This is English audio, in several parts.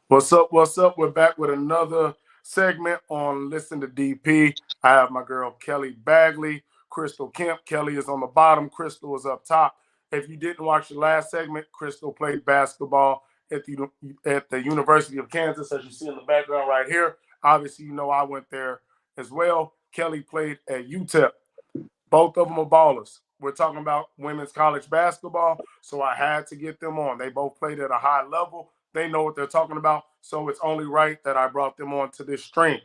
What's up? What's up? We're back with another segment on Listen to DP. I have my girl Kelly Bagley, Crystal Kemp. Kelly is on the bottom, Crystal is up top. If you didn't watch the last segment, Crystal played basketball at the University of Kansas, as you see in the background right here. Obviously, you know I went there as well. Kelly played at UTEP. Both of them are ballers. We're talking about women's college basketball, so I had to get them on. They both played at a high level. They know what they're talking about, so it's only right that I brought them on to this stream.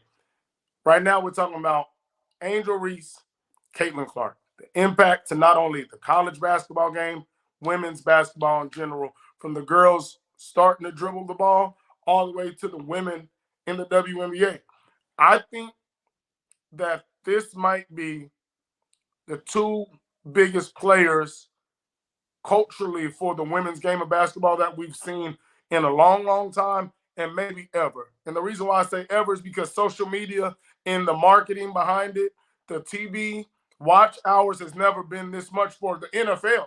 Right now, we're talking about Angel Reese, Caitlin Clark. The impact to not only the college basketball game, women's basketball in general, from the girls starting to dribble the ball all the way to the women in the WNBA. I think that this might be the two biggest players culturally for the women's game of basketball that we've seen in a long, long time and maybe ever. And the reason why I say ever is because social media and the marketing behind it, the TV watch hours has never been this much for the NFL,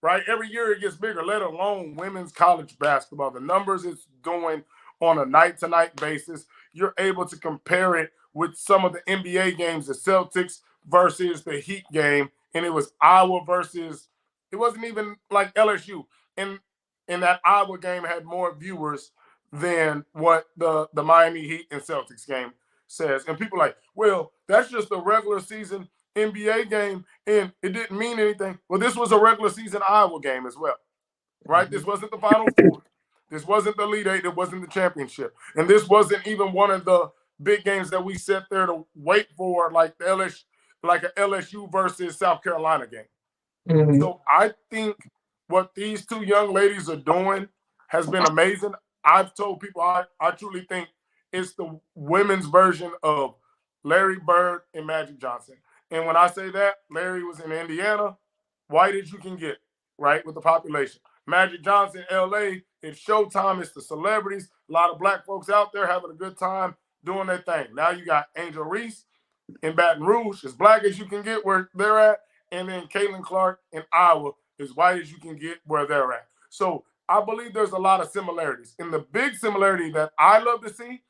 right? Every year it gets bigger, let alone women's college basketball. The numbers it's doing on a night to night basis, you're able to compare it with some of the NBA games, the Celtics versus the Heat game, and it was Iowa versus, it wasn't even like LSU. And that Iowa game had more viewers than what the Miami Heat and Celtics game says. And people are like, well, that's just a regular season NBA game and it didn't mean anything. Well, this was a regular season Iowa game as well, right? This wasn't the Final Four. This wasn't the Elite Eight. It wasn't the championship. And this wasn't even one of the big games that we sat there to wait for, like the LSU, like a LSU versus South Carolina game. Mhm. So I think what these two young ladies are doing has been amazing. I've told people I truly think it's the women's version of Larry Bird and Magic Johnson. And when I say that, Larry was in Indiana, white as you can get, right, with the population. Magic Johnson, LA, it's Showtime, it's the celebrities, a lot of black folks out there having a good time doing their thing. Now you got Angel Reese in Baton Rouge, as black as you can get where they're at, and then Caitlin Clark in Iowa, as white as you can get where they're at. So I believe there's a lot of similarities. And the big similarity that I love to see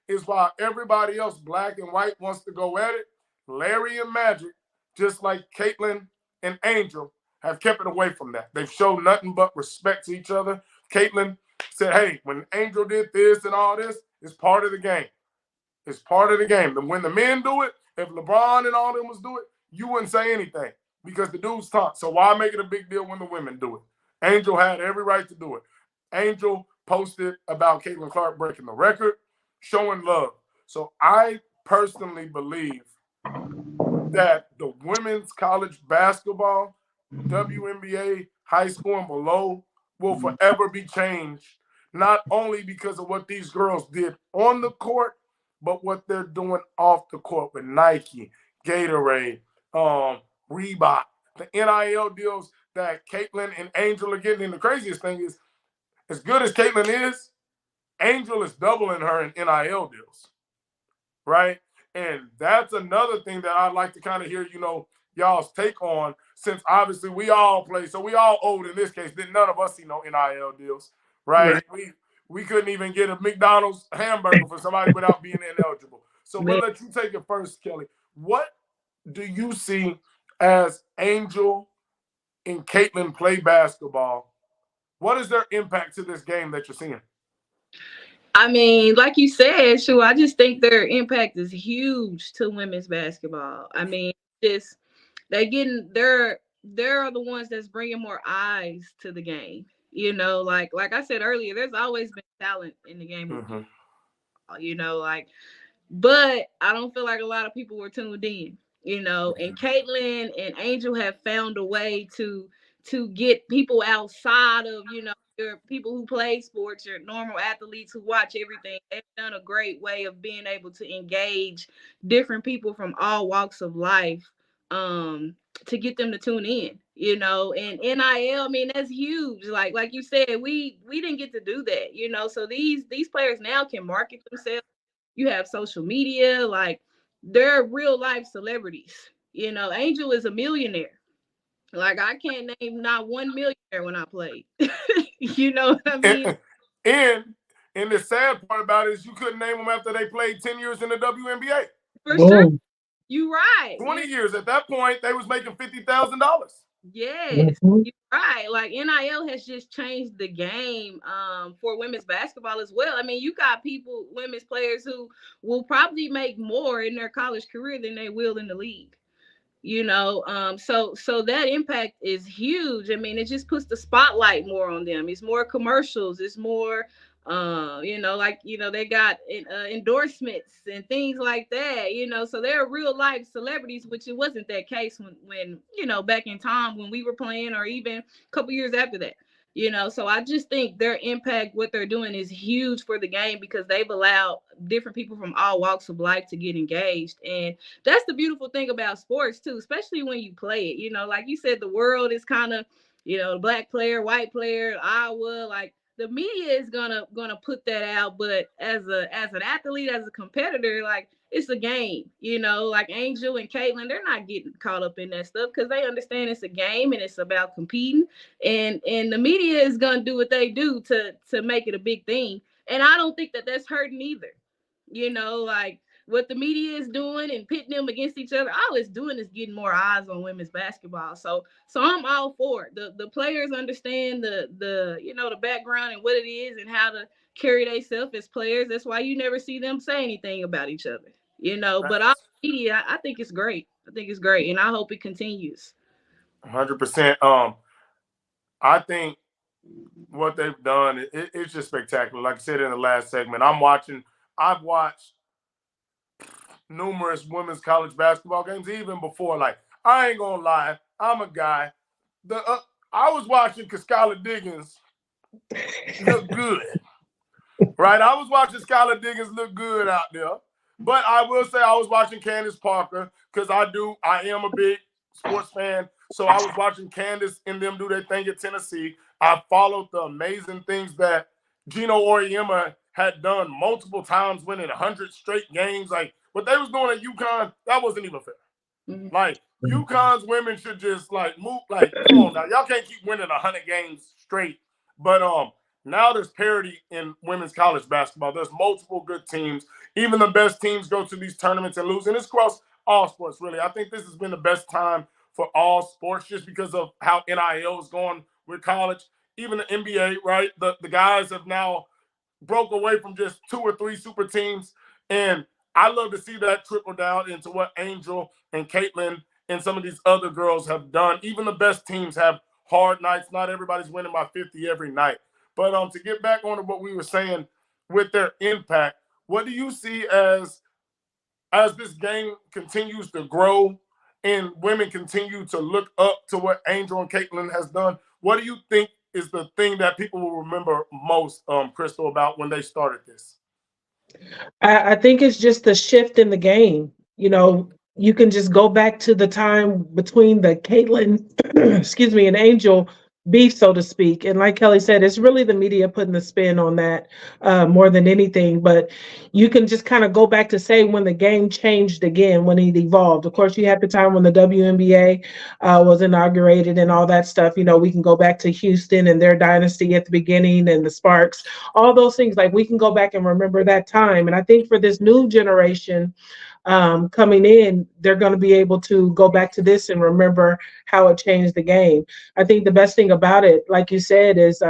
is while everybody else, black and white, wants to go at it, Larry and Magic, just like Caitlin and Angel, have kept it away from that. They've shown nothing but respect to each other. Caitlin said, hey, when Angel did this and all this, it's part of the game. It's part of the game. And when the men do it, if LeBron and all them was do it, you wouldn't say anything because the dudes talk. So why make it a big deal when the women do it? Angel had every right to do it. Angel posted about Caitlin Clark breaking the record, showing love. So I personally believe that the women's college basketball, WNBA, high school and below, will forever be changed, not only because of what these girls did on the court, but what they're doing off the court with Nike, Gatorade, Reebok, the NIL deals that Caitlin and Angel are getting. And the craziest thing is, as good as Caitlin is, Angel is doubling her in NIL deals, right? And that's another thing that I'd like to kind of hear, y'all's take on, since obviously we all play, so we all old in this case. Then none of us see no NIL deals, right? Right. We couldn't even get a McDonald's hamburger for somebody without being ineligible. So we'll Man, let you take it first, Kelly. What do you see as Angel and Caitlin play basketball? What is their impact to this game that you're seeing? I mean, like you said, sure. I just think their impact is huge to women's basketball. I mean, just they're the ones that's bringing more eyes to the game. Like I said earlier, there's always been talent in the game of Mm-hmm. basketball, like, but I don't feel like a lot of people were tuned in. And Caitlyn and Angel have found a way to get people outside of your people who play sports, your normal athletes who watch everything. They've done a great way of being able to engage different people from all walks of life, to get them to tune in. And NIL, I mean, that's huge. Like you said, we didn't get to do that. So these players now can market themselves. You have social media, like they're real life celebrities. Angel is a millionaire. Like I can't name not one millionaire when I played. You know what I mean? And, and And the sad part about it is you couldn't name them after they played 10 years in the WNBA. For sure. You right. 20 years. At that point, they was making $50,000. Yes, you're right. Like NIL has just changed the game for women's basketball as well. I mean, you got people, women's players who will probably make more in their college career than they will in the league. So that impact is huge. I mean, it just puts the spotlight more on them. It's more commercials, it's more they got endorsements and things like that, so they're real life celebrities, which it wasn't that case when back in time when we were playing, or even a couple years after that. So I just think their impact, what they're doing, is huge for the game, because they've allowed different people from all walks of life to get engaged. And that's the beautiful thing about sports too, especially when you play it. Like you said, the world is kind of, black player, white player, Iowa, like the media is gonna put that out. But as an athlete, as a competitor, like, it's a game, like Angel and Caitlin, they're not getting caught up in that stuff because they understand it's a game and it's about competing. And the media is going to do what they do to make it a big thing. And I don't think that that's hurting either. Like what the media is doing and pitting them against each other, all it's doing is getting more eyes on women's basketball. So I'm all for it. The players understand the the background and what it is and how to carry themselves as players. That's why you never see them say anything about each other. But all media, I think it's great. I think it's great, and I hope it continues. 100%. I think what they've done, it's just spectacular. Like I said in the last segment, I've watched numerous women's college basketball games, even before. Like, I ain't gonna lie, I'm a guy. I was watching because Skylar Diggins look good, right? I was watching Skylar Diggins look good out there. But I will say I was watching Candace Parker because I am a big sports fan. So I was watching Candace and them do their thing at Tennessee. I followed the amazing things that Gino Auriemma had done multiple times, winning 100 straight games. Like, what they was doing at UConn, that wasn't even fair. Mm-hmm. Like, UConn's women should just, like, move. Like, come on now. Y'all can't keep winning 100 games straight. But now there's parity in women's college basketball. There's multiple good teams. Even the best teams go to these tournaments and lose. And it's across all sports, really. I think this has been the best time for all sports just because of how NIL is going with college. Even the NBA, right? The guys have now broke away from just 2 or 3 super teams. And I love to see that trickle down into what Angel and Caitlin and some of these other girls have done. Even the best teams have hard nights. Not everybody's winning by 50 every night. But to get back on to what we were saying with their impact, what do you see as this game continues to grow and women continue to look up to what Angel and Caitlin has done? What do you think is the thing that people will remember most, Crystal, about when they started this? I think it's just the shift in the game. You can just go back to the time between the Caitlin, and Angel beef, so to speak. And like Kelly said, it's really the media putting the spin on that more than anything. But you can just kind of go back to say when the game changed again, when it evolved. Of course, you had the time when the WNBA was inaugurated and all that stuff. We can go back to Houston and their dynasty at the beginning and the Sparks, all those things. Like, we can go back and remember that time. And I think for this new generation coming in, they're going to be able to go back to this and remember how it changed the game. I think the best thing about it, like you said, is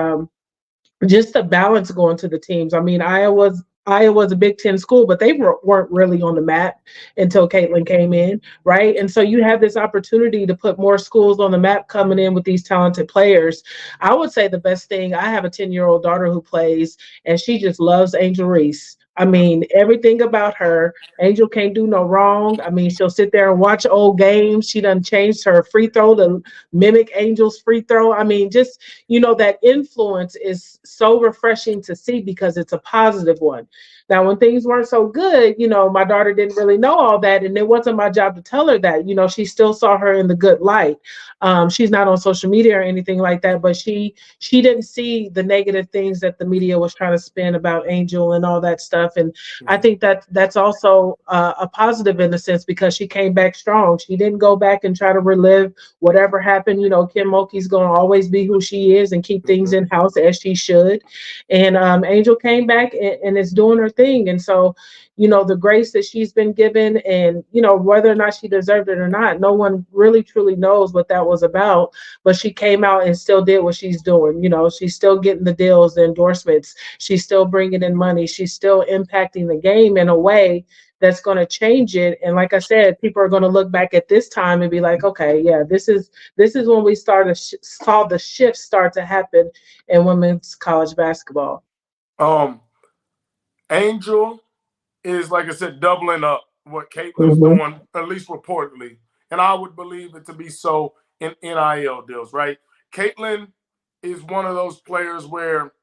just the balance going to the teams. I mean, Iowa's a Big Ten school, but they weren't really on the map until Caitlin came in, right? And so you have this opportunity to put more schools on the map coming in with these talented players. I would say the best thing, I have a 10-year-old daughter who plays, and she just loves Angel Reese. I mean, everything about her. Angel can't do no wrong. I mean, she'll sit there and watch old games. She done changed her free throw to mimic Angel's free throw. I mean, just, that influence is so refreshing to see because it's a positive one. Now, when things weren't so good, my daughter didn't really know all that, and it wasn't my job to tell her that. She still saw her in the good light. She's not on social media or anything like that, but she didn't see the negative things that the media was trying to spin about Angel and all that stuff. And I think that that's also a positive in a sense, because she came back strong. She didn't go back and try to relive whatever happened. Kim Mulkey's going to always be who she is and keep things in house as she should. And Angel came back and is doing her thing. And so, the grace that she's been given, and, whether or not she deserved it or not, no one really truly knows what that was about. But she came out and still did what she's doing. She's still getting the deals, the endorsements. She's still bringing in money. She's still impacting the game in a way that's going to change it. And like I said, people are going to look back at this time and be like, okay, yeah, this is when we saw the shift start to happen in women's college basketball. Angel is, like I said, doubling up what Caitlin's doing, at least reportedly. And I would believe it to be so in NIL deals, right? Caitlin is one of those players where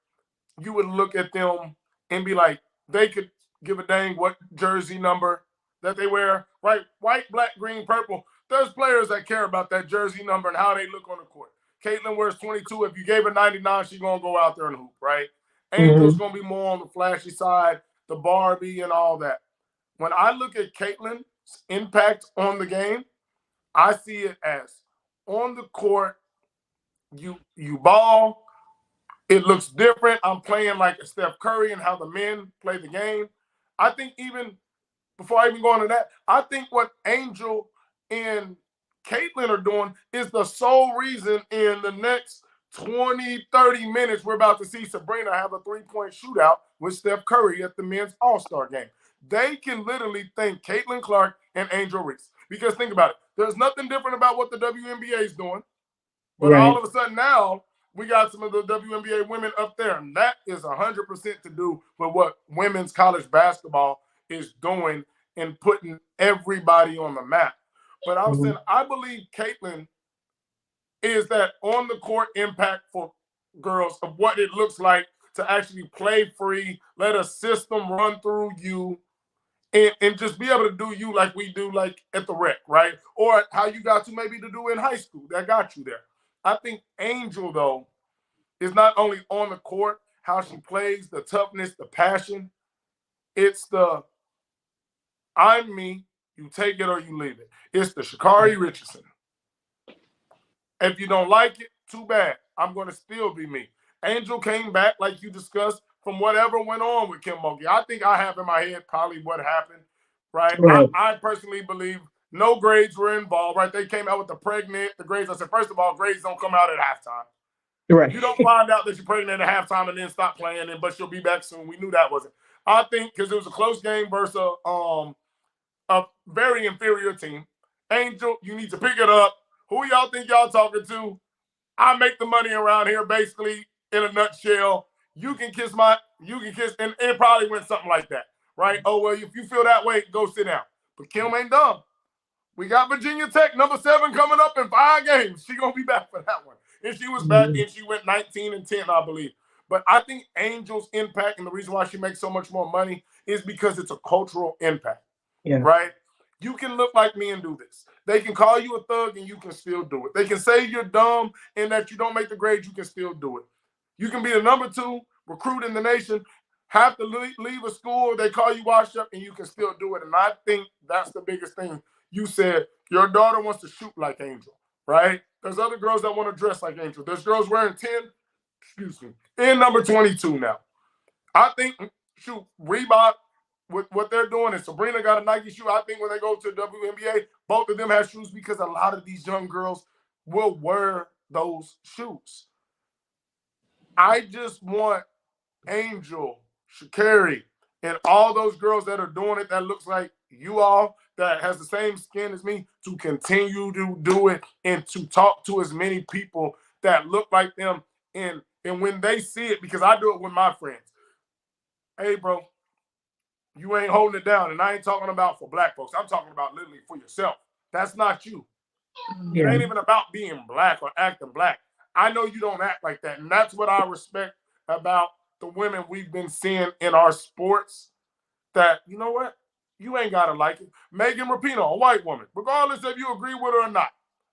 you would look at them and be like, they could give a dang what jersey number that they wear, right? White, black, green, purple. There's players that care about that jersey number and how they look on the court. Caitlin wears 22. If you gave her 99, she's going to go out there and hoop, right? Angel's going to be more on the flashy side, the Barbie and all that. When I look at Caitlin's impact on the game, I see it as on the court, you ball, it looks different. I'm playing like a Steph Curry and how the men play the game. I think even before I even go into that, I think what Angel and Caitlin are doing is the sole reason in the next 20, 30 minutes we're about to see Sabrina have a 3-point shootout with Steph Curry at the men's All-Star game. They can literally thank Caitlin Clark and Angel Reese. Because think about it. There's nothing different about what the WNBA is doing. But all of a sudden now, we got some of the WNBA women up there. And that is 100% to do with what women's college basketball is doing and putting everybody on the map. But I was saying, I believe Caitlin is that on-the-court impact for girls of what it looks like to actually play free, let a system run through you, and just be able to do you like we do like at the rec, right? Or how you got to maybe to do in high school. That got you there. I think Angel, though, is not only on the court, how she plays, the toughness, the passion. It's the I'm me, you take it or you leave it. It's the Sha'Carri Richardson. If you don't like it, too bad. I'm going to still be me. Angel came back, like you discussed, from whatever went on with Kim Mulkey. I think I have in my head probably what happened, right? I personally believe no grades were involved, right? They came out with the grades. I said, first of all, grades don't come out at halftime. Right. You don't find out that you're pregnant at halftime and then stop playing, but she'll be back soon. We knew that wasn't. I think because it was a close game versus a very inferior team. Angel, you need to pick it up. Who y'all think y'all talking to? I make the money around here, basically, in a nutshell. You can kiss, and it probably went something like that, right? Oh, well, if you feel that way, go sit down. But Kim ain't dumb. We got Virginia Tech, number 7, coming up in 5 games. She going to be back for that one. And she was back, and she went 19-10, I believe. But I think Angel's impact, and the reason why she makes so much more money is because it's a cultural impact, right? You can look like me and do this. They can call you a thug, and you can still do it. They can say you're dumb and that you don't make the grade, you can still do it. You can be the number 2 recruit in the nation, have to leave a school, they call you washed up, and you can still do it. And I think that's the biggest thing. You said your daughter wants to shoot like Angel, right? There's other girls that want to dress like Angel. There's girls wearing 10, in number 22 now. I think, Reebok, with what they're doing, and Sabrina got a Nike shoe. I think when they go to WNBA, both of them have shoes because a lot of these young girls will wear those shoes. I just want Angel, Sha'Carri, and all those girls that are doing it that looks like you all, that has the same skin as me, to continue to do it and to talk to as many people that look like them. And when they see it, because I do it with my friends. Hey, bro, you ain't holding it down. And I ain't talking about for black folks. I'm talking about literally for yourself. That's not you. It ain't even about being black or acting black. I know you don't act like that. And that's what I respect about the women we've been seeing in our sports that, you know what, you ain't gotta like it. Megan Rapinoe, a white woman, regardless if you agree with her or not,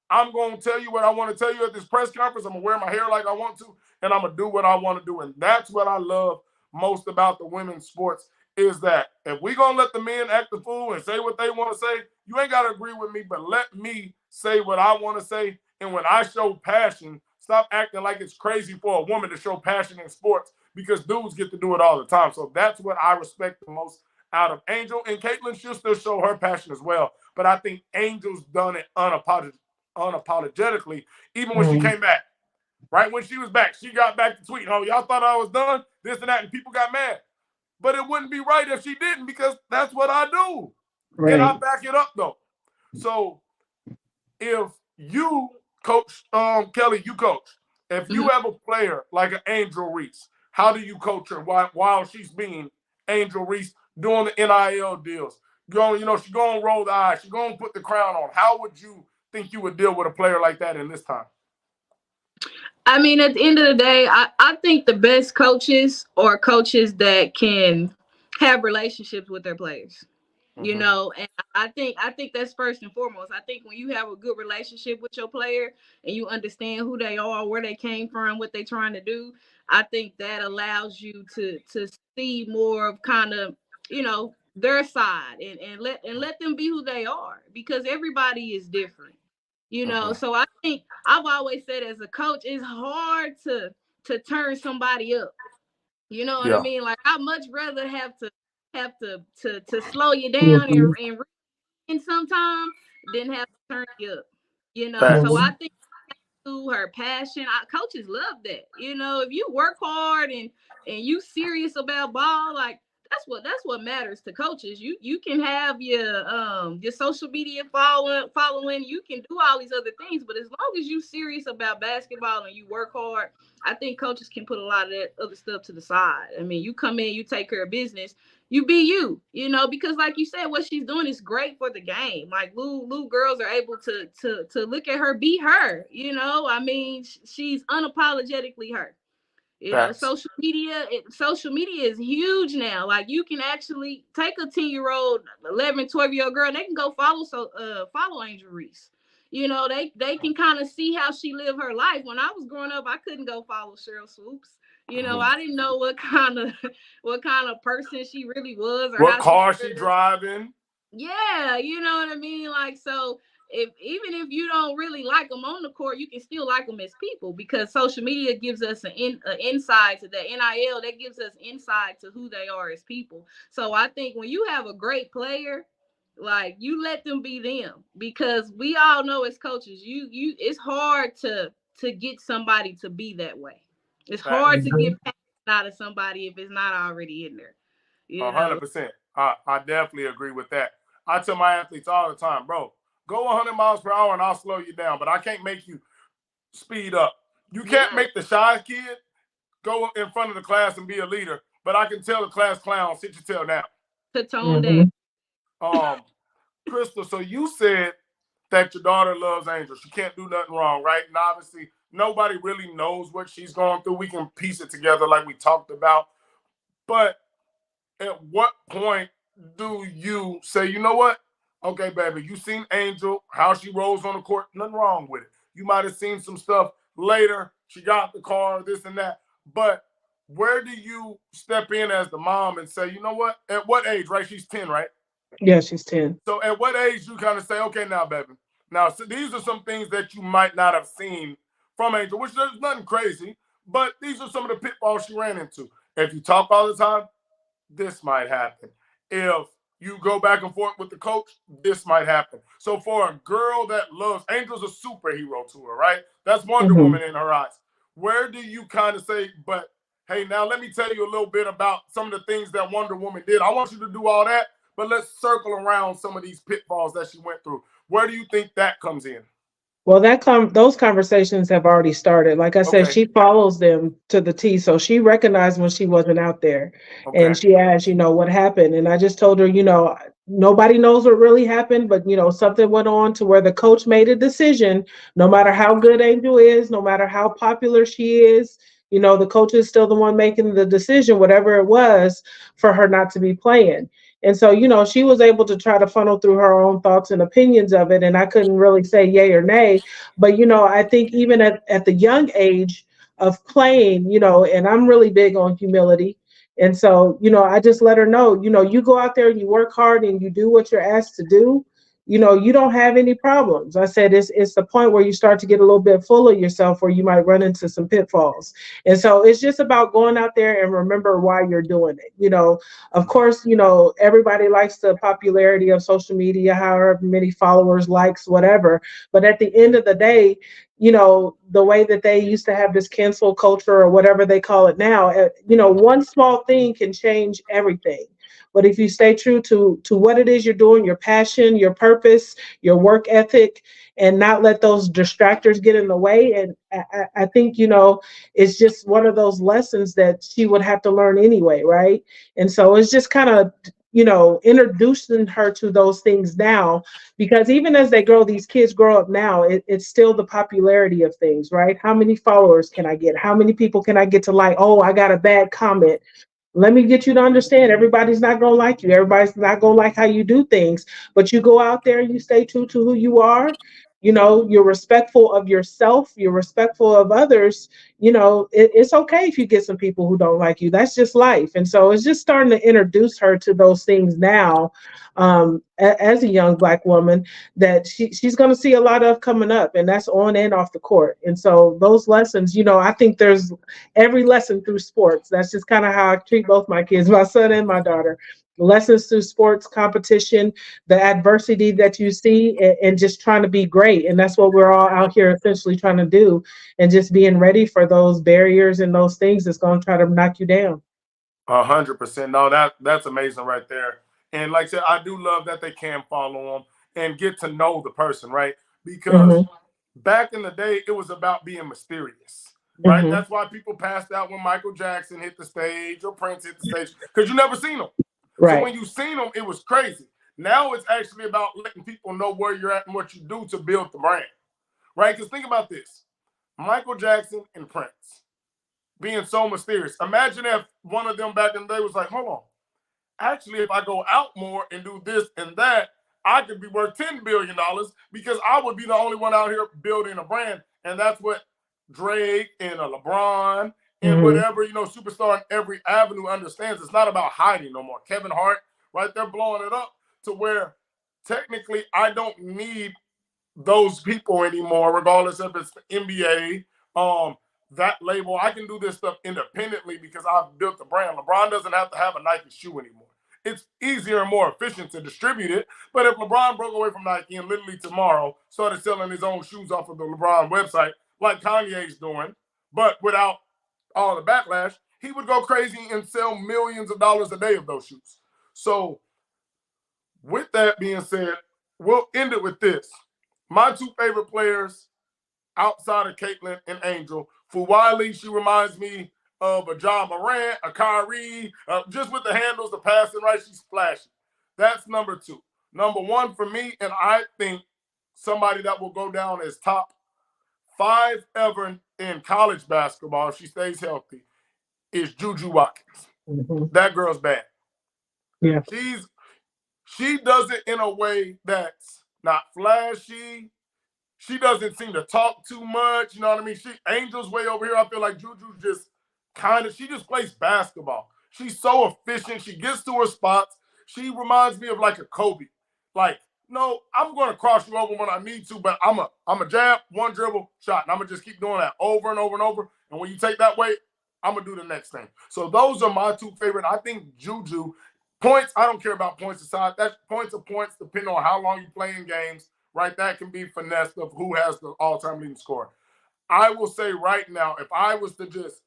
I'm gonna tell you what I want to tell you at this press conference. I'm gonna wear my hair like I want to, and I'm gonna do what I want to do. And that's what I love most about the women's sports, is that if we gonna let the men act the fool and say what they want to say, you ain't gotta agree with me, but let me say what I want to say. And when I show passion, stop acting like it's crazy for a woman to show passion in sports, because dudes get to do it all the time. So that's what I respect the most out of Angel. And Caitlin should still show her passion as well. But I think Angel's done it unapologetically, even when she came back. Right when she was back, she got back to tweet, "Oh, y'all thought I was done, this and that," and people got mad. But it wouldn't be right if she didn't, because that's what I do. Right. And I back it up, though. So if you coach, Kelly, you coach, if you have a player like an Angel Reese, how do you coach her while she's being Angel Reese, doing the NIL deals? Going, she's going to roll the eyes. She's going to put the crown on. How would you think you would deal with a player like that in this time? I mean, at the end of the day, I think the best coaches are coaches that can have relationships with their players. And I think that's first and foremost. I think when you have a good relationship with your player and you understand who they are, where they came from, what they're trying to do, I think that allows you to see more of kind of, their side and let them be who they are, because everybody is different. So I think I've always said, as a coach, it's hard to turn somebody up. You know what I mean? Like, I'd much rather have to slow you down and sometimes than have to turn you up. So I think through her passion, coaches love that. If you work hard and you serious about ball, like, that's what matters to coaches. You can have your social media following, you can do all these other things, but as long as you serious about basketball and you work hard, I think coaches can put a lot of that other stuff to the side. I mean, you come in, you take care of business, you be you, because like you said, what she's doing is great for the game. Like, Lou girls are able to look at her, be her. I mean, she's unapologetically her. Social media is huge now. Like, you can actually take a 10-year-old, 11, 12-year-old girl, they can go follow Angel Reese. They can kind of see how she lived her life. When I was growing up, I couldn't go follow Sheryl Swoopes. I didn't know what kind of person she really was, or what car she driving. Yeah, you know what I mean? Like, so even if you don't really like them on the court, you can still like them as people, because social media gives us an insight to that NIL, that gives us insight to who they are as people. So I think when you have a great player, like, you let them be them, because we all know as coaches, you it's hard to get somebody to be that way. It's hard to get passion out of somebody if it's not already in there. 100%. I definitely agree with that. I tell my athletes all the time, bro, go 100 miles per hour and I'll slow you down, but I can't make you speed up. You can't make the shy kid go in front of the class and be a leader, but I can tell the class clown, sit your tail down. To tone down. Crystal, so you said that your daughter loves Angel. She can't do nothing wrong, right? And obviously, nobody really knows what she's going through. We can piece it together like we talked about. But at what point do you say, you know what? Okay, baby, you seen Angel, how she rolls on the court, nothing wrong with it. You might have seen some stuff later. She got the car, this and that. But where do you step in as the mom and say, you know what? At what age, right? She's 10, right? Yeah, she's 10. So at what age you kind of say, okay, now, baby. Now, so these are some things that you might not have seen from Angel, which there's nothing crazy, but these are some of the pitfalls she ran into. If you talk all the time, this might happen. If you go back and forth with the coach, this might happen. So for a girl that loves, Angel's a superhero to her, right? That's Wonder Woman in her eyes. Where do you kind of say, but hey, now let me tell you a little bit about some of the things that Wonder Woman did. I want you to do all that, but let's circle around some of these pitfalls that she went through. Where do you think that comes in? Well, those conversations have already started. Like I said, she follows them to the T. So she recognized when she wasn't out there, and she asked, what happened? And I just told her, nobody knows what really happened, but something went on to where the coach made a decision. No matter how good Angel is, no matter how popular she is, The coach is still the one making the decision, whatever it was, for her not to be playing. And so, she was able to try to funnel through her own thoughts and opinions of it. And I couldn't really say yay or nay. But, I think even at the young age of playing, and I'm really big on humility. And so, I just let her know, you go out there and you work hard and you do what you're asked to do, you don't have any problems. I said it's the point where you start to get a little bit full of yourself where you might run into some pitfalls. And so it's just about going out there and remember why you're doing it. Of course, everybody likes the popularity of social media, however many followers, likes, whatever. But at the end of the day, the way that they used to have this cancel culture or whatever they call it now, one small thing can change everything. But if you stay true to what it is you're doing, your passion, your purpose, your work ethic, and not let those distractors get in the way. And I think, it's just one of those lessons that she would have to learn anyway, right? And so it's just kind of, introducing her to those things now, because even as these kids grow up now, it's still the popularity of things, right? How many followers can I get? How many people can I get to like, oh, I got a bad comment. Let me get you to understand everybody's not going to like you. Everybody's not going to like how you do things, but you go out there and you stay true to who you are. You're respectful of yourself. You're respectful of others. It's okay if you get some people who don't like you. That's just life. And so it's just starting to introduce her to those things now, as a young Black woman that she's going to see a lot of coming up, and that's on and off the court. And so those lessons, I think there's every lesson through sports. That's just kind of how I treat both my kids, my son and my daughter. Lessons through sports, competition, the adversity that you see, and just trying to be great. And that's what we're all out here essentially trying to do, and just being ready for those barriers and those things that's going to try to knock you down. 100%. No, that's amazing right there. And like I said, I do love that they can follow them and get to know the person, right? Because back in the day, it was about being mysterious, right? That's why people passed out when Michael Jackson hit the stage or Prince hit the stage, because you never seen them. Right. So when you seen them, it was crazy. Now it's actually about letting people know where you're at and what you do to build the brand, right? Because think about this. Michael Jackson and Prince being so mysterious. Imagine if one of them back in the day was like, hold on, actually, if I go out more and do this and that, I could be worth $10 billion because I would be the only one out here building a brand. And that's what Drake and LeBron and whatever, superstar in every avenue understands. It's not about hiding no more. Kevin Hart, right there, blowing it up to where technically I don't need those people anymore, regardless if it's the NBA, that label. I can do this stuff independently because I've built the brand. LeBron doesn't have to have a Nike shoe anymore. It's easier and more efficient to distribute it. But if LeBron broke away from Nike and literally tomorrow started selling his own shoes off of the LeBron website, like Kanye's doing, but without all the backlash, he would go crazy and sell millions of dollars a day of those shoes. So with that being said, we'll end it with this. My two favorite players outside of Caitlin and Angel, for Wiley, she reminds me of a Ja Morant, a Kyrie, just with the handles, the passing, right? She's flashy. That's number two. Number one for me, and I think somebody that will go down as top 5 ever in college basketball, if she stays healthy, is Juju Watkins. That girl's bad. Yeah. She does it in a way that's not flashy. She doesn't seem to talk too much. You know what I mean? Angel's way over here. I feel like Juju just she just plays basketball. She's so efficient. She gets to her spots. She reminds me of like a Kobe. Like, no, I'm going to cross you over when I need to, but I'm a jab, one dribble, shot. And I'm going to just keep doing that over and over and over. And when you take that weight, I'm going to do the next thing. So those are my two favorite. I think Juju, points, I don't care about points aside. That's points of points depending on how long you play in games, right? That can be finessed of who has the all-time leading scorer. I will say right now, if I was to just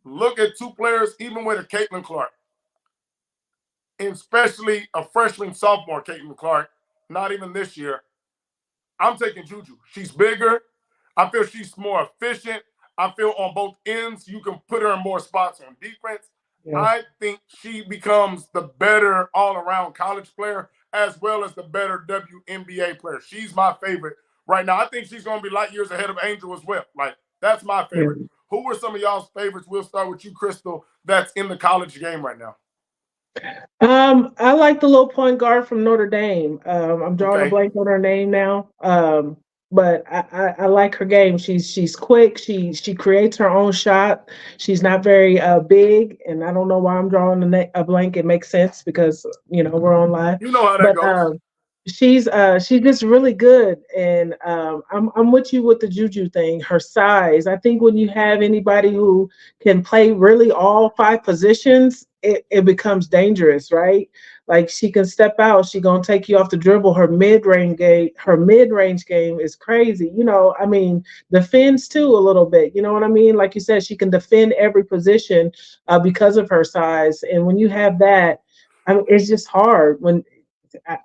look at two players, even with a Caitlin Clark, and especially a freshman, sophomore Caitlin Clark, not even this year, I'm taking Juju. She's bigger. I feel she's more efficient. I feel on both ends, you can put her in more spots on defense. Yeah. I think she becomes the better all-around college player as well as the better WNBA player. She's my favorite right now. I think she's going to be light years ahead of Angel as well. Like, that's my favorite. Who were some of y'all's favorites? We'll start with you, Crystal, that's in the college game right now. I like the little point guard from Notre Dame. I'm drawing a Okay. blank on her name now. But I like her game. She's quick. She creates her own shot. She's not very big, and I don't know why I'm drawing a blank. It makes sense because we're on live. You know how that But goes. she's just really good, and I'm with you with the Juju thing. Her size. I think when you have anybody who can play really all five positions, it becomes dangerous, right? Like she can step out, she gonna take you off the dribble. Her mid range game is crazy. I mean, defends too a little bit. You know what I mean? Like you said, she can defend every position because of her size. And when you have that, I mean, it's just hard.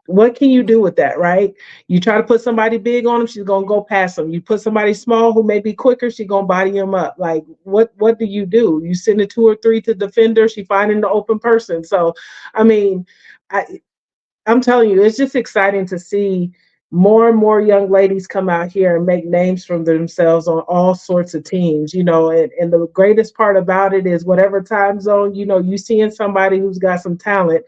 What can you do with that, right? You try to put somebody big on them, she's gonna go past them. You put somebody small who may be quicker, she's gonna body him up. Like, what do? You send a 2 or 3 to defender, she finding the open person. So, I mean, I'm telling you, it's just exciting to see more and more young ladies come out here and make names for themselves on all sorts of teams, and the greatest part about it is whatever time zone, you seeing somebody who's got some talent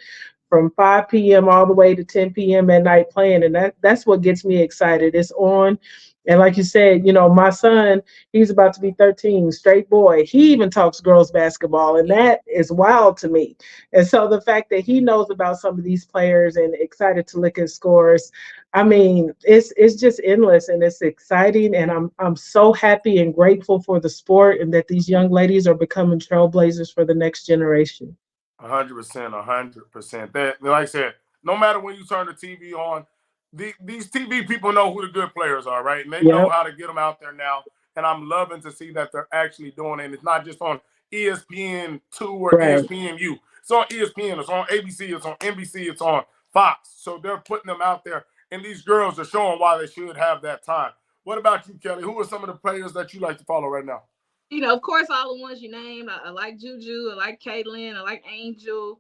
from 5 p.m. all the way to 10 p.m. at night playing. And that's what gets me excited. It's on. And like you said, my son, he's about to be 13, straight boy. He even talks girls basketball, and that is wild to me. And so the fact that he knows about some of these players and excited to look at scores, I mean, it's just endless and it's exciting. And I'm so happy and grateful for the sport and that these young ladies are becoming trailblazers for the next generation. 100%, 100%. That, like I said, no matter when you turn the TV on, these TV people know who the good players are, right? And they know Yep. how to get them out there now. And I'm loving to see that they're actually doing it. And it's not just on ESPN2 or Right. ESPNU. It's on ESPN, it's on ABC, it's on NBC, it's on Fox. So they're putting them out there. And these girls are showing why they should have that time. What about you, Kelly? Who are some of the players that you like to follow right now? Of course, all the ones you named. I like Juju. I like Caitlin. I like Angel.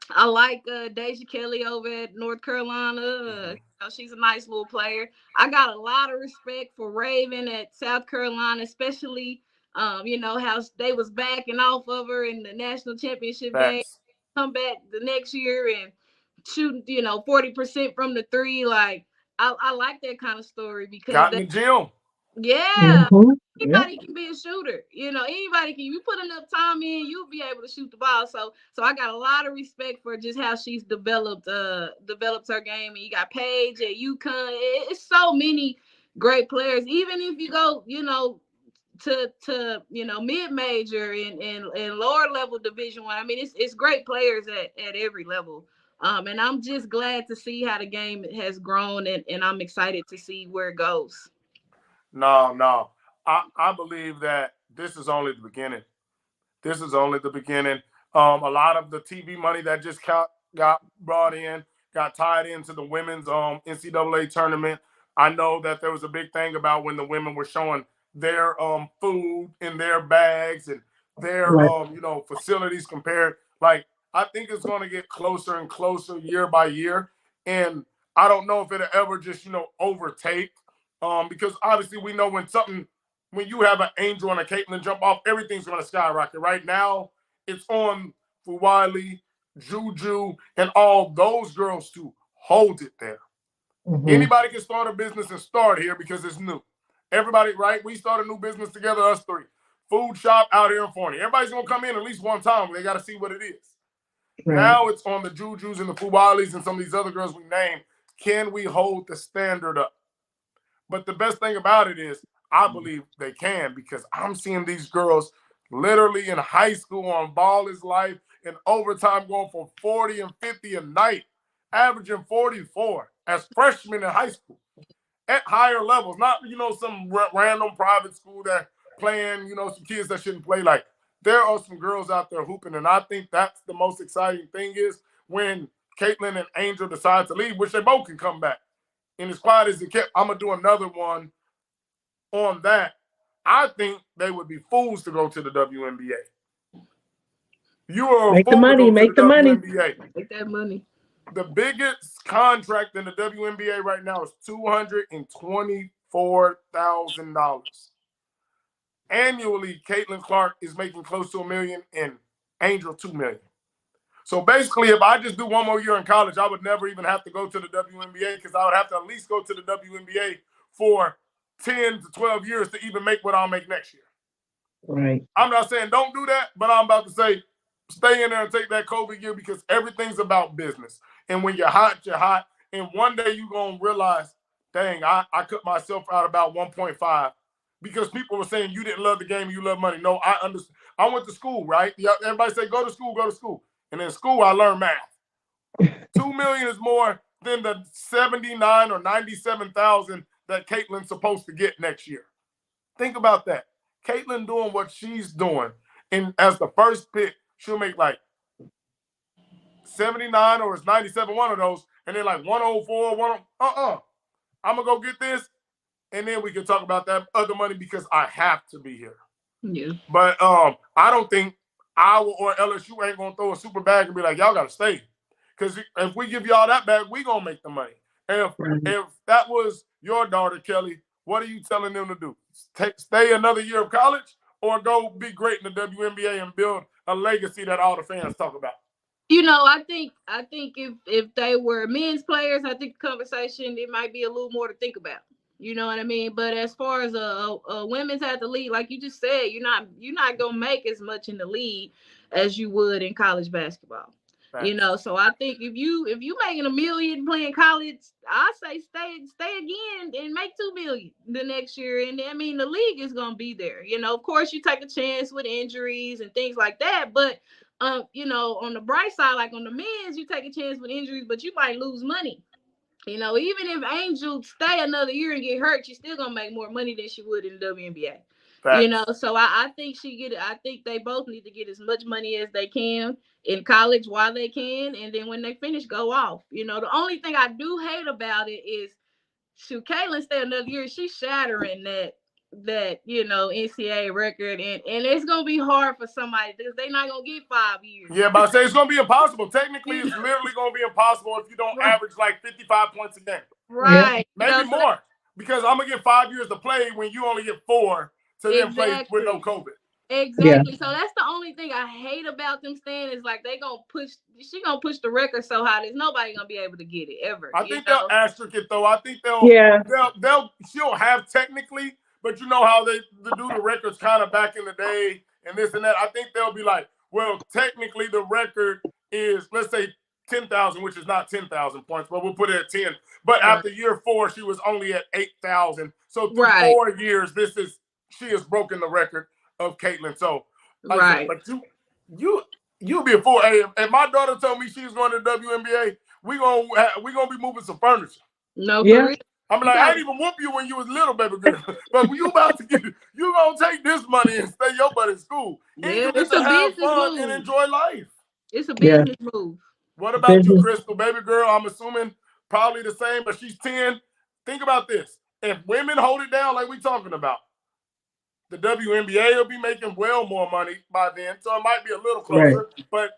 I like Deja Kelly over at North Carolina. She's a nice little player. I got a lot of respect for Raven at South Carolina, especially how they was backing off of her in the national championship game. Facts. Come back the next year and shooting, 40% from the three. Like I like that kind of story because Got in the gym. yeah, Mhm. Yep. anybody can be a shooter. Anybody can. You put enough time in, you'll be able to shoot the ball. So I got a lot of respect for just how she's developed her game. And you got Paige at UConn. It's so many great players. Even if you go, to mid major and lower level Division I. I mean, it's great players at every level. And I'm just glad to see how the game has grown, and I'm excited to see where it goes. No. I believe that this is only the beginning. This is only the beginning. A lot of the TV money that just got brought in got tied into the women's NCAA tournament. I know that there was a big thing about when the women were showing their food in their bags and their Right. facilities compared. Like, I think it's going to get closer and closer year by year, and I don't know if it'll ever just overtake. Because obviously we know when you have an Angel and a Caitlin jump off, everything's going to skyrocket. Right now, it's on Fuwali, Juju, and all those girls to hold it there. Mhm. Anybody can start a business and start here because it's new. Everybody, right? We start a new business together, us three. Food shop out here in Forney. Everybody's going to come in at least one time. They got to see what it is. Right. Now it's on the Jujus and the Fuwalis and some of these other girls we named. Can we hold the standard up? But the best thing about it is I believe they can because I'm seeing these girls literally in high school on Ball is Life in overtime going for 40 and 50 a night, averaging 44 as freshmen in high school at higher levels, not, some random private school that playing, some kids that shouldn't play. Like, there are some girls out there hooping, and I think that's the most exciting thing is when Caitlin and Angel decide to leave, which they both can come back. And as quiet as it kept, I'm going to do another one on that. I think they would be fools to go to the WNBA. You are a Make the fool to money. go to Make the the money. WNBA. Take that money. The biggest contract in the WNBA right now is $224,000. annually, Caitlin Clark is making close to $1 million and Angel $2 million. So basically, if I just do one more year in college, I would never even have to go to the WNBA because I would have to at least go to the WNBA for 10 to 12 years to even make what I'll make next year. Right. I'm not saying don't do that, but I'm about to say stay in there and take that COVID year because everything's about business. And when you're hot, you're hot. And one day you're going to realize, dang, I cut myself out about 1.5 because people were saying you didn't love the game, you love money. No, I understand. I went to school, right? Everybody say go to school, go to school. And in school, I learned math. $2 million is more than the 79 or 97,000 that Caitlin's supposed to get next year. Think about that. Caitlin doing what she's doing, and as the first pick, she'll make like 79 or it's 97, one of those, and then like 104, I'm gonna go get this, and then we can talk about that other money because I have to be here. Yeah. But I don't think Iowa or LSU ain't gonna throw a super bag and be like, y'all gotta stay. Because if we give y'all that bag, we gonna make the money. And if that was your daughter, Kelly, what are you telling them to do? Stay another year of college or go be great in the WNBA and build a legacy that all the fans talk about? You know, I think if they were men's players, I think the conversation, it might be a little more to think about. You know what I mean? But as far as a women's athlete, like you just said, you're not gonna make as much in the league as you would in college basketball. Right. You know, so I think if you making $1 million playing college, I say stay again and make $2 million the next year. And I mean, the league is gonna be there. You know, of course, you take a chance with injuries and things like that, but you know, on the bright side, like on the men's, you take a chance with injuries, but you might lose money. You know, even if Angel stay another year and get hurt, she's still gonna make more money than she would in the WNBA. Facts. You know, so I think I think they both need to get as much money as they can in college while they can, and then when they finish, go off. You know, the only thing I do hate about it is, should Caitlin stay another year, she's shattering that you know NCAA record, and it's gonna be hard for somebody because they're not gonna get 5 years. Yeah, but I say it's gonna be impossible. Technically, it's literally gonna be impossible if you don't average like 55 points a game. Right. Maybe you know, more. Because I'm gonna get 5 years to play when you only get 4 to then play with no COVID. Exactly. Yeah. So that's the only thing I hate about them staying is like she gonna push the record so high there's nobody gonna be able to get it ever. I think they'll asterisk it though. I think she'll have technically, but you know how they do the records kind of back in the day and this and that. I think they'll be like, well, technically the record is, let's say 10,000, which is not 10,000 points, but we'll put it at 10. But after year 4, she was only at 8,000. So through 4 years, she has broken the record of Caitlin. So but you'll be a fool. Hey, if my daughter told me she was going to the WNBA, we gonna be moving some furniture. No, yeah. I'm like, I didn't even whoop you when you was little, baby girl. But when you about to you gonna take this money and stay your butt in school. Yeah, and you get to have fun and enjoy life. It's a business move. What about you, Crystal? Baby girl, I'm assuming probably the same, but she's 10. Think about this. If women hold it down like we talking about, the WNBA will be making well more money by then. So it might be a little closer, but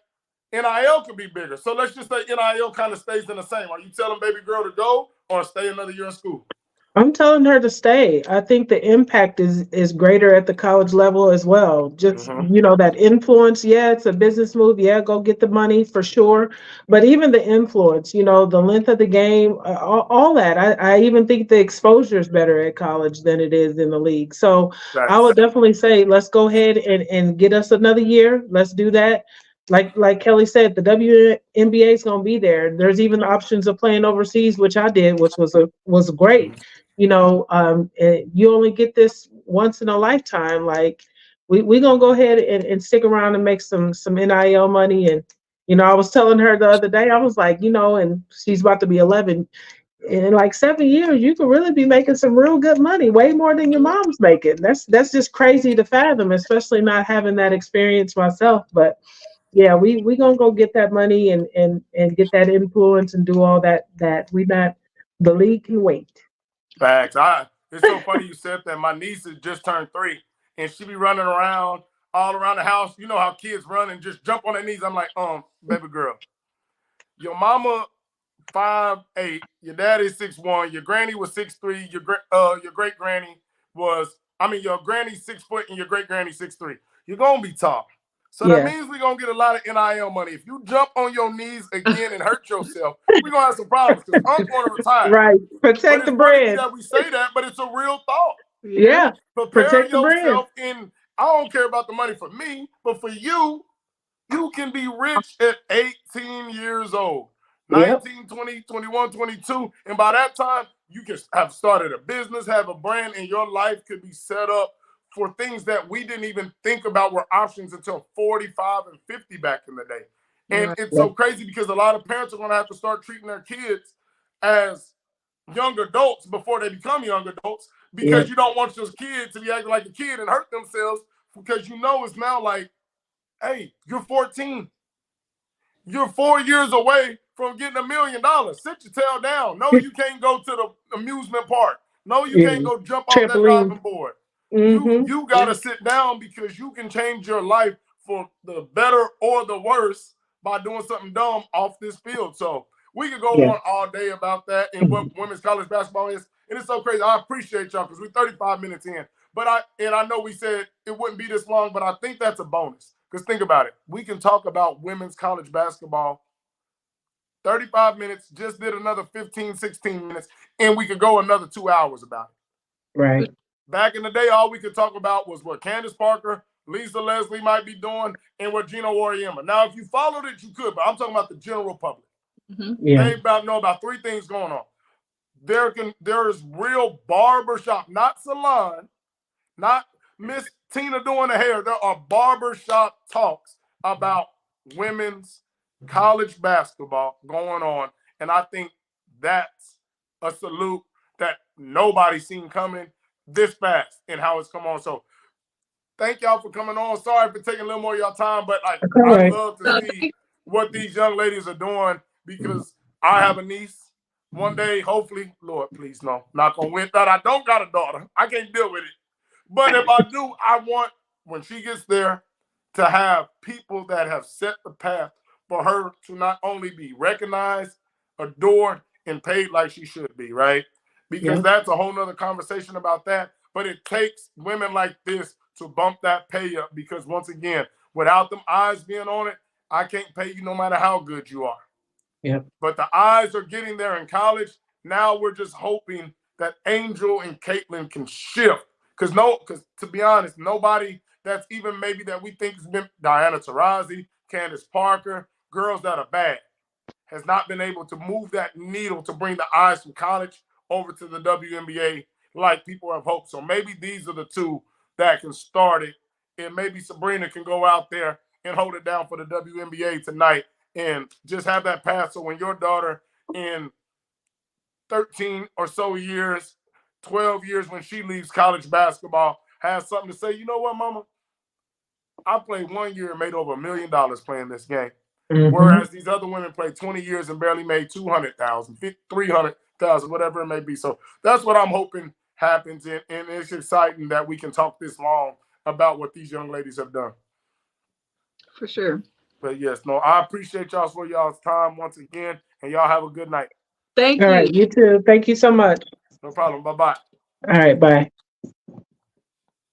NIL could be bigger. So let's just say NIL kind of stays in the same. Are you telling baby girl to go or stay another year in school? I'm telling her to stay. I think the impact is greater at the college level as well. Just, you know, that influence. Yeah, it's a business move. Yeah, go get the money for sure. But even the influence, you know, the length of the game, all that. I even think the exposure is better at college than it is in the league. So I would definitely say, let's go ahead and get us another year. Let's do that. Like Kelly said, the WNBA is going to be there. There's even the options of playing overseas, which I did, which was great. You know, you only get this once in a lifetime. Like we gonna go ahead and stick around and make some NIL money. And you know, I was telling her the other day, I was like, you know, and she's about to be 11. In like 7 years, you could really be making some real good money, way more than your mom's making. That's just crazy to fathom, especially not having that experience myself. But yeah, we gonna go get that money and get that influence and do all that the league can wait. Facts. It's so funny you said that. My niece has just turned 3, and she be running around all around the house. You know how kids run and just jump on their knees. I'm like, baby girl, your mama 5'8", your daddy 6'1", your granny was 6'3", your great granny was your granny's 6 foot and your great granny's 6'3". You're gonna be tall. So Yeah. that means we're gonna get a lot of NIL money. If you jump on your knees again and hurt yourself, we're gonna have some problems because Unc want to retire. Right. But Protect it's the funny brand. that we say that, but it's a real thought. Yeah. Prepare Protect the brand. yourself in. I don't care about the money for me, but for you, you can be rich at 18 years old, 19, 20, 21, 22. And by that time, you can have started a business, have a brand, and your life could be set up for things that we didn't even think about were options until 45 and 50 back in the day. And it's so crazy because a lot of parents are going to have to start treating their kids as young adults before they become young adults, because you don't want your kids to be acting like a kid and hurt themselves, because it's now like, hey, you're 14. You're 4 years away from getting $1 million. Sit your tail down. No, you can't go to the amusement park. No, you can't go jump off that diving board. You got to sit down, because you can change your life for the better or the worse by doing something dumb off this field. So we could go on all day about that and what women's college basketball is. And it's so crazy. I appreciate y'all because we're 35 minutes in. But I know we said it wouldn't be this long, but I think that's a bonus. Because think about it. We can talk about women's college basketball 35 minutes, just did another 15, 16 minutes, and we could go another 2 hours about it. Right. Back in the day, all we could talk about was what Candace Parker, Lisa Leslie might be doing, and what Gino Auriemma. Now, if you followed it, you could, but I'm talking about the general public. They know about 3 things going on. There is real barbershop, not salon, not Miss Tina doing the hair. There are barbershop talks about women's college basketball going on. And I think that's a salute that nobody's seen coming this fast and how it's come on. So thank y'all for coming on. Sorry for taking a little more of y'all time, but I love to see what these young ladies are doing, because I have a niece. One day, hopefully, Lord, please no, not gonna win that. I don't got a daughter. I can't deal with it. But if I do, I want, when she gets there, to have people that have set the path for her to not only be recognized, adored, and paid like she should be, right? Because that's a whole nother conversation about that. But it takes women like this to bump that pay up, because once again, without them eyes being on it, I can't pay you no matter how good you are. But the eyes are getting there in college. Now we're just hoping that Angel and Caitlin can shift. Because to be honest, nobody that's even maybe that we think has been Diana Taurasi, Candace Parker, girls that are bad, has not been able to move that needle to bring the eyes from college over to the WNBA like people have hoped. So maybe these are the 2 that can start it. And maybe Sabrina can go out there and hold it down for the WNBA tonight and just have that pass. So when your daughter in 13 or so years, 12 years, when she leaves college basketball, has something to say, you know what, mama? I played 1 year and made over $1 million playing this game. Whereas these other women played 20 years and barely made 200,000, 300,000, whatever it may be. So that's what I'm hoping happens. And it's exciting that we can talk this long about what these young ladies have done. For sure. But yes, no, I appreciate y'all for y'all's time once again, and y'all have a good night. Thank you. All right, you too. Thank you so much. No problem. Bye-bye. All right, bye.